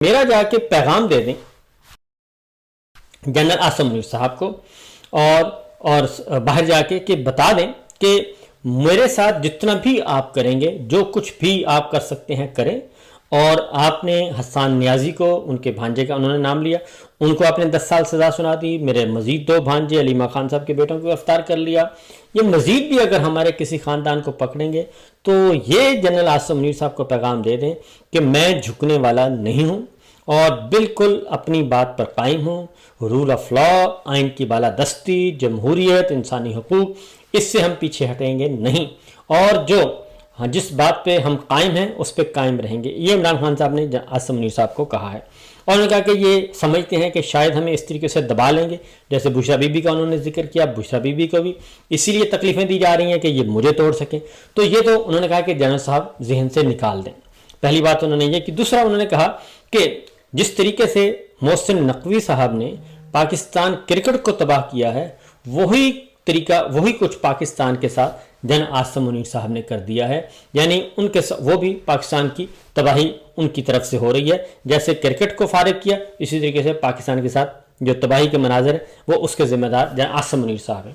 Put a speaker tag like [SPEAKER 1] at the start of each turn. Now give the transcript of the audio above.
[SPEAKER 1] میرا جا کے پیغام دے دیں جنرل آصم منیر صاحب کو، اور باہر جا کے کہ بتا دیں کہ میرے ساتھ جتنا بھی آپ کریں گے، جو کچھ بھی آپ کر سکتے ہیں کریں۔ اور آپ نے حسان نیازی کو، ان کے بھانجے کا انہوں نے نام لیا، ان کو آپ نے 10 سال سزا سنا دی۔ میرے مزید 2 بھانجے علیمہ خان صاحب کے بیٹوں کو گرفتار کر لیا۔ یہ مزید بھی اگر ہمارے کسی خاندان کو پکڑیں گے تو یہ جنرل آصم منیر صاحب کو پیغام دے دیں کہ میں جھکنے والا نہیں ہوں اور بالکل اپنی بات پر قائم ہوں۔ رول آف لا، آئین کی بالادستی، جمہوریت، انسانی حقوق، اس سے ہم پیچھے ہٹیں گے نہیں، اور جس بات پہ ہم قائم ہیں اس پہ قائم رہیں گے۔ یہ عمران خان صاحب نے آصم منیر صاحب کو کہا ہے، اور انہوں نے کہا کہ یہ سمجھتے ہیں کہ شاید ہمیں اس طریقے سے دبا لیں گے، جیسے بشرا بی بی کا انہوں نے ذکر کیا، بشرا بی بی کو بھی اسی لیے تکلیفیں دی جا رہی ہیں کہ یہ مجھے توڑ سکیں۔ تو یہ تو انہوں نے کہا کہ جنرل صاحب ذہن سے نکال دیں، پہلی بات انہوں نے یہ کہ۔ دوسرا انہوں نے کہا کہ جس طریقے سے محسن نقوی صاحب نے پاکستان کرکٹ کو تباہ کیا ہے، وہی طریقہ، وہی کچھ پاکستان کے ساتھ جنرل آصم منیر صاحب نے کر دیا ہے، یعنی ان کے وہ بھی پاکستان کی تباہی ان کی طرف سے ہو رہی ہے۔ جیسے کرکٹ کو فارغ کیا، اسی طریقے سے پاکستان کے ساتھ جو تباہی کے مناظر ہے وہ اس کے ذمہ دار جنرل آصم منیر صاحب ہیں۔